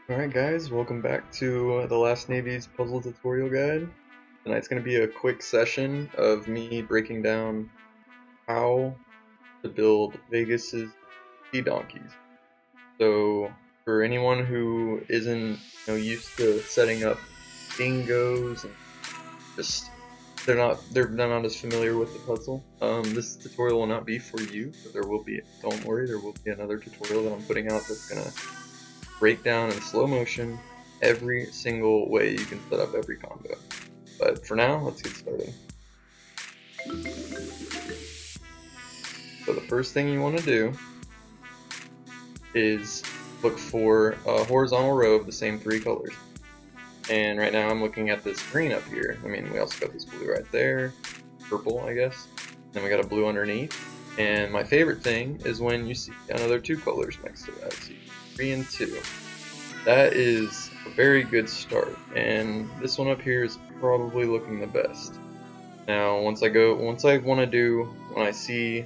Alright guys, welcome back to the Last Navy's puzzle tutorial guide. Tonight's going to be a quick session of me breaking down how to build Vegas's sea donkeys. So for anyone who isn't used to setting up bingos and just they're not as familiar with the puzzle, this tutorial will not be for you, but don't worry, there will be another tutorial that I'm putting out that's going to break down in slow motion every single way you can set up every combo. But for now, let's get started. So the first thing you want to do is look for a horizontal row of the same three colors. And right now I'm looking at this green up here. I mean, we also got this blue right there, purple, I guess. Then we got a blue underneath. And my favorite thing is when you see another two colors next to that. See, 3 and 2. That is a very good start, and this one up here is probably looking the best. Now, when I see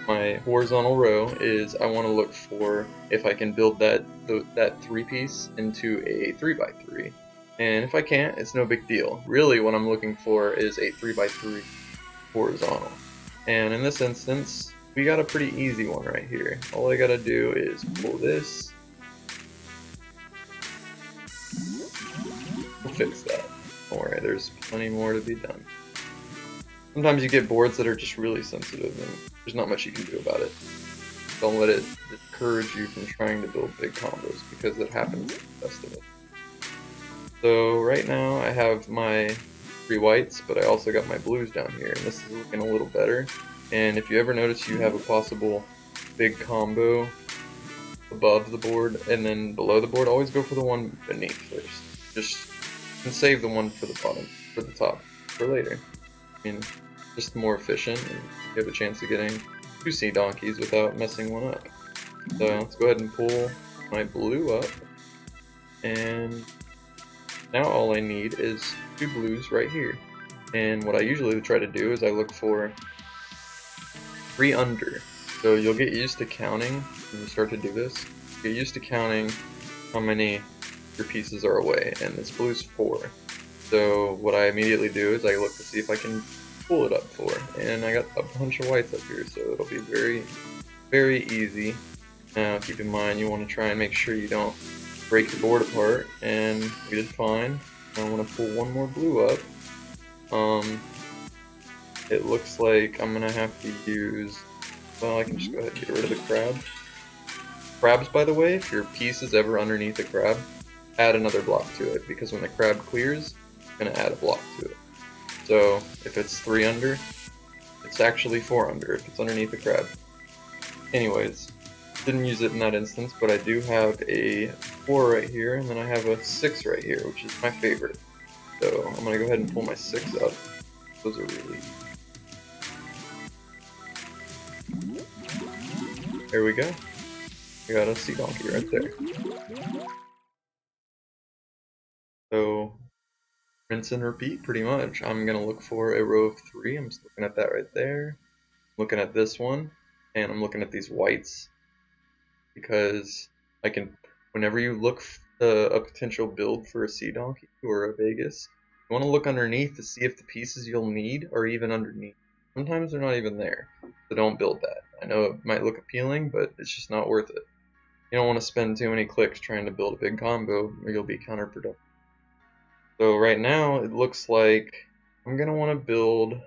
my horizontal row, is I want to look for if I can build that 3-piece into a 3x3. And if I can't, it's no big deal. Really, what I'm looking for is a 3x3 horizontal. And in this instance, we got a pretty easy one right here. All I gotta do is pull this. We'll fix that. Don't worry, there's plenty more to be done. Sometimes you get boards that are just really sensitive and there's not much you can do about it. Don't let it discourage you from trying to build big combos because it happens to the best of us. So right now I have my 3 whites, but I also got my blues down here, and this is looking a little better. And if you ever notice you have a possible big combo above the board and then below the board, always go for the one beneath first. And save the one for the top for later. I mean, just more efficient, and you have a chance of getting 2 sea donkeys without messing one up. So let's go ahead and pull my blue up, and now all I need is 2 blues right here. And what I usually try to do is I look for 3 under. So you'll get used to counting when you start to do this. Get used to counting how many your pieces are away, and this blue's 4. So what I immediately do is I look to see if I can pull it up 4, and I got a bunch of whites up here, so it'll be very, very easy. Now keep in mind you want to try and make sure you don't break your board apart, and we did fine. I want to pull one more blue up. It looks like I'm gonna have to use, well, I can just go ahead and get rid of the crab. Crabs, by the way, if your piece is ever underneath a crab, add another block to it, because when the crab clears, it's going to add a block to it. So if it's 3 under, it's actually 4 under if it's underneath the crab. Anyways, didn't use it in that instance, but I do have a 4 right here, and then I have a 6 right here, which is my favorite. So I'm going to go ahead and pull my 6 up. Those are really easy. There we go. We got a sea donkey right there. So rinse and repeat pretty much. I'm going to look for a row of 3. I'm just looking at that right there. I'm looking at this one, and I'm looking at these whites because I can, whenever you look a potential build for a sea donkey or a Vegas, you want to look underneath to see if the pieces you'll need are even underneath. Sometimes they're not even there, so don't build that. I know it might look appealing, but it's just not worth it. You don't want to spend too many clicks trying to build a big combo or you'll be counterproductive. So right now it looks like I'm going to want to build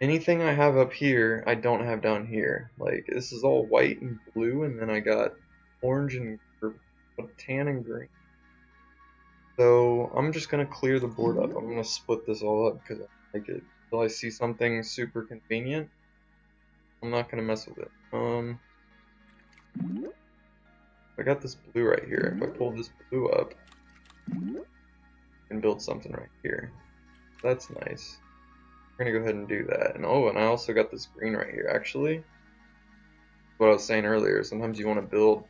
anything I have up here I don't have down here. Like, this is all white and blue, and then I got orange and tan and green. So I'm just going to clear the board up. I'm going to split this all up because I like it. Until I see something super convenient, I'm not going to mess with it. I got this blue right here. If I pull this blue up, I can build something right here. That's nice. We're gonna go ahead and do that. And oh, and I also got this green right here. Actually, what I was saying earlier, sometimes you want to build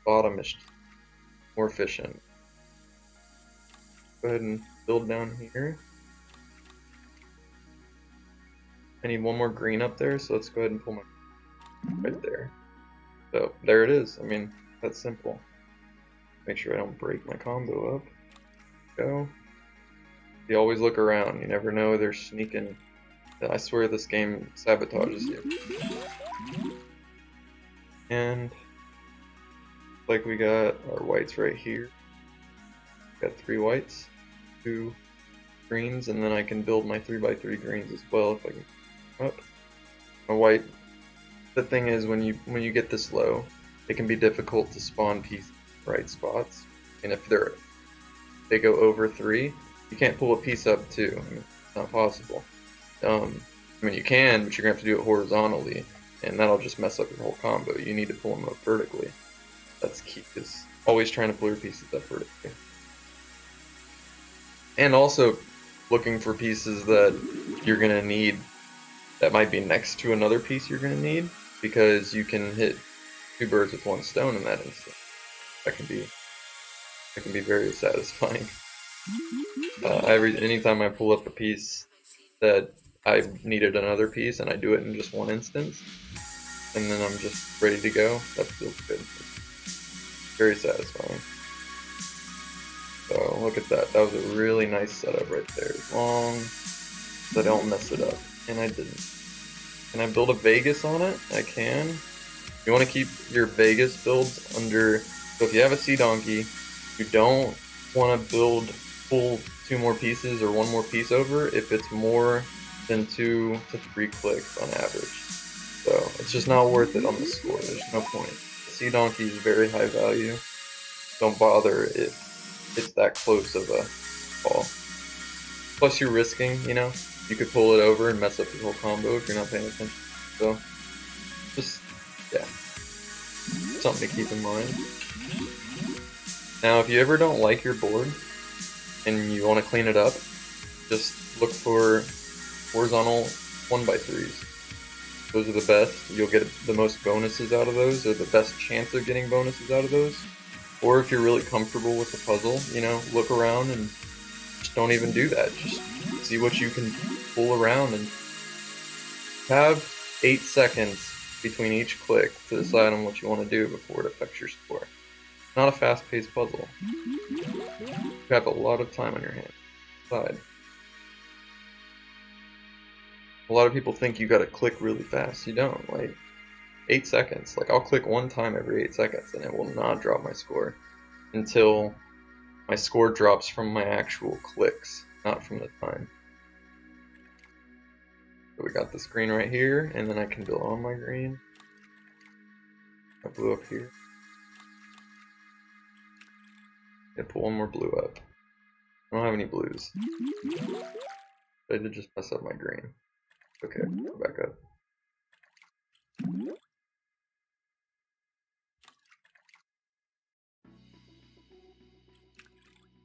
bottom is more efficient. Go ahead and build down here. I need one more green up there, so let's go ahead and pull my right there. So there it is. I mean, That simple. Make sure I don't break my combo up. Go. You always look around. You never know they're sneaking. I swear this game sabotages you. And like we got our whites right here. Got 3 whites, 2 greens, and then I can build my 3x3 greens as well if I can come up. A white. The thing is, when you get this low, it can be difficult to spawn pieces in the right spots. And if they go over 3, you can't pull a piece up 2. I mean, it's not possible. I mean, you can, but you're gonna have to do it horizontally, and that'll just mess up your whole combo. You need to pull them up vertically. That's key. Is always trying to pull your pieces up vertically. And also looking for pieces that you're going to need that might be next to another piece you're going to need, because you can hit 2 birds with 1 stone in that instant. That can be very satisfying. Anytime I pull up a piece that I needed another piece and I do it in just 1 instance, and then I'm just ready to go, that feels good. Very satisfying. So look at that. That was a really nice setup right there. As long as I don't mess it up. And I didn't. Can I build a Vegas on it? I can. You want to keep your Vegas builds under. So if you have a Sea Donkey, you don't want to pull 2 more pieces or 1 more piece over if it's more than 2 to 3 clicks on average. So it's just not worth it on the score. There's no point. The Sea Donkey is very high value. Don't bother if it's that close of a fall. Plus you're risking, you know, you could pull it over and mess up your whole combo if you're not paying attention. So, just, yeah, something to keep in mind. Now, if you ever don't like your board and you want to clean it up, just look for horizontal 1x3s. Those are the best. You'll get the most bonuses out of those, or the best chance of getting bonuses out of those. Or if you're really comfortable with the puzzle, you know, look around and just don't even do that. Just see what you can pull around and have 8 seconds between each click to decide on what you want to do before it affects your score. Not a fast-paced puzzle. You have a lot of time on your hands. Decide. A lot of people think you gotta click really fast. You don't. Like, 8 seconds. Like, I'll click 1 time every 8 seconds and it will not drop my score until my score drops from my actual clicks, not from the time. So we got this green right here, and then I can build on my green. I blue up here. I pull 1 more blue up. I don't have any blues. I did just mess up my green. Okay, go back up.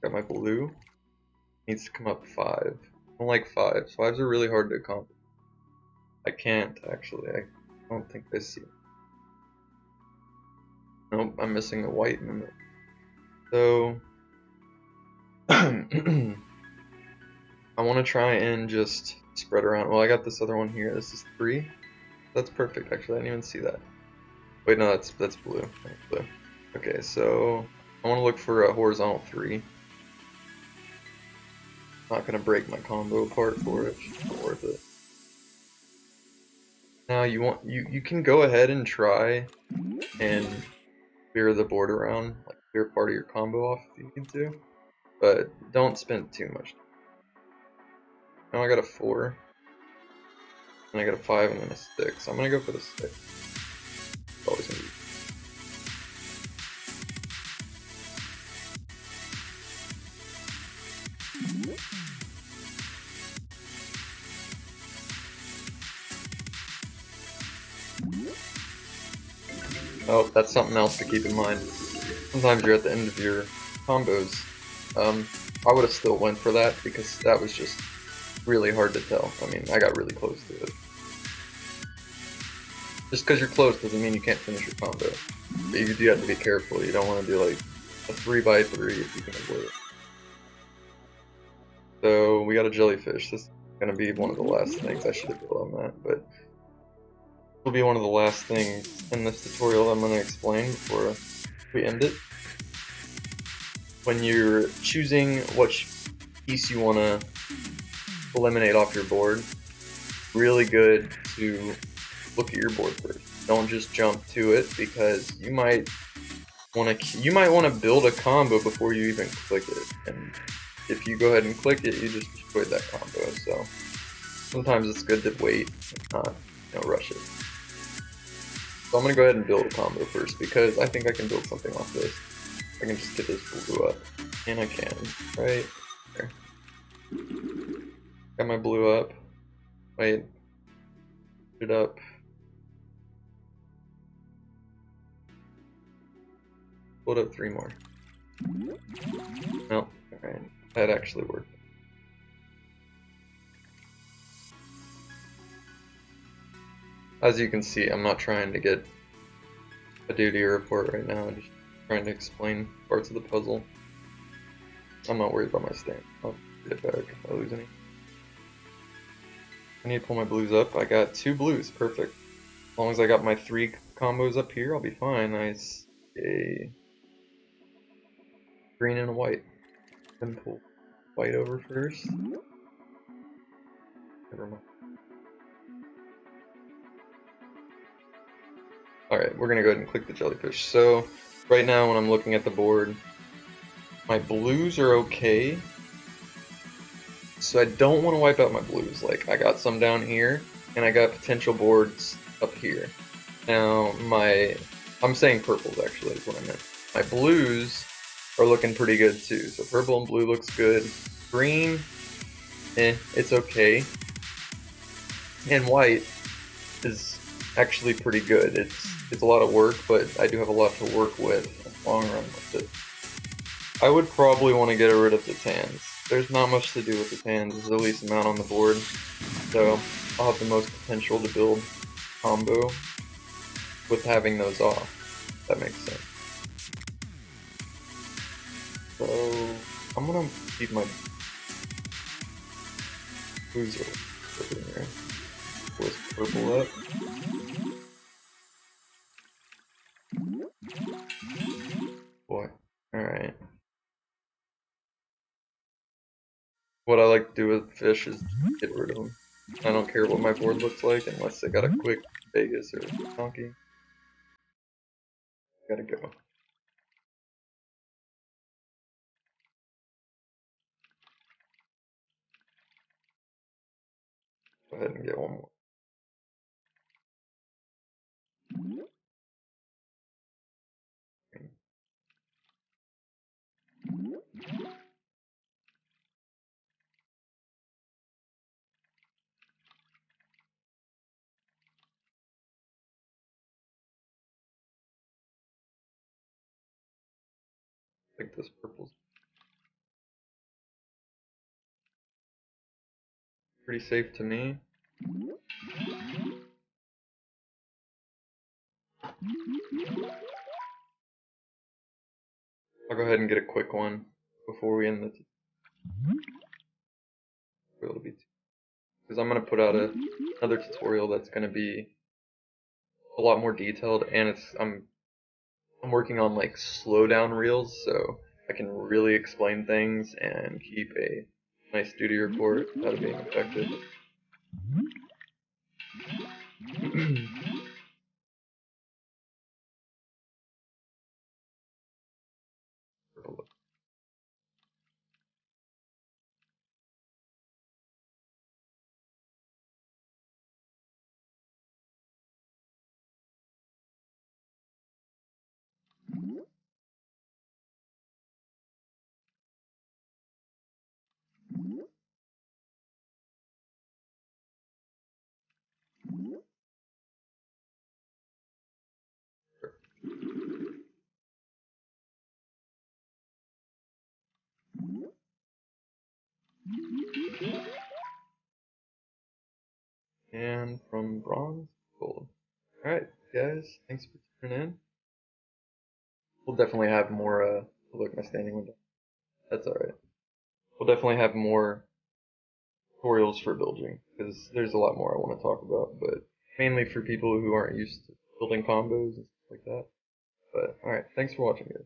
Got my blue. Needs to come up 5. I don't like 5s. 5s are really hard to accomplish. I can't, actually. I don't think I see it. Nope, I'm missing a white in the middle. So, I want to try and just spread around. Well, I got this other one here. This is 3. That's perfect, actually. I didn't even see that. Wait, no, that's blue. That's blue. Okay, so I want to look for a horizontal 3. Not gonna break my combo apart for it. It's not worth it. Now you can go ahead and try and clear the board around, like clear part of your combo off if you need to, but don't spend too much time. Now I got a 4, and I got a 5, and then a 6. So I'm gonna go for the 6. It's always gonna be. Oh, that's something else to keep in mind. Sometimes you're at the end of your combos. I would have still went for that because that was just really hard to tell. I mean, I got really close to it. Just because you're close doesn't mean you can't finish your combo. But you do have to be careful. You don't want to do like a 3x3 if you can avoid it. So we got a jellyfish. This is going to be one of the last things. I should have built on that, but will be one of the last things in this tutorial I'm going to explain before we end it. When you're choosing which piece you want to eliminate off your board, really good to look at your board first. Don't just jump to it, because you might want to build a combo before you even click it, and if you go ahead and click it, you just destroyed that combo. So sometimes it's good to wait and not rush it. So I'm gonna go ahead and build a combo first, because I think I can build something off this. I can just get this blue up, and I can right there. Got my blue up. Wait, put it up. Put up 3 more. No, alright, that actually worked. As you can see, I'm not trying to get a duty report right now, I'm just trying to explain parts of the puzzle. I'm not worried about my stand. I'll get it back if I lose any. I need to pull my blues up. I got 2 blues, perfect. As long as I got my 3 combos up here, I'll be fine. Nice. A green and a white. Then pull white over first. Never mind. Alright, we're gonna go ahead and click the jellyfish. So, right now when I'm looking at the board, my blues are okay. So I don't want to wipe out my blues. Like, I got some down here, and I got potential boards up here. Now, I'm saying purples actually is what I meant. My blues are looking pretty good too. So purple and blue looks good. Green, it's okay. And white is actually pretty good. It's a lot of work, but I do have a lot to work with in the long run with it. I would probably want to get rid of the tans. There's not much to do with the tans. There's the least amount on the board, so I'll have the most potential to build combo with having those off. If that makes sense. So I'm gonna keep my blues over here. Pull this purple up. Boy, alright. What I like to do with fish is get rid of them. I don't care what my board looks like unless I got a quick Vegas or donkey. Gotta go. Go ahead and get one more. I think this purple's pretty safe to me. I'll go ahead and get a quick one before we end the tutorial, because I'm gonna put out another tutorial that's gonna be a lot more detailed, and I'm working on like slowdown reels, so I can really explain things and keep a nice duty report without it being affected. And from bronze, gold. Alright, guys, thanks for tuning in. We'll definitely have more, look, my standing window. That's alright. We'll definitely have more tutorials for bilging, because there's a lot more I want to talk about, but mainly for people who aren't used to building combos and stuff like that. But alright, thanks for watching, guys.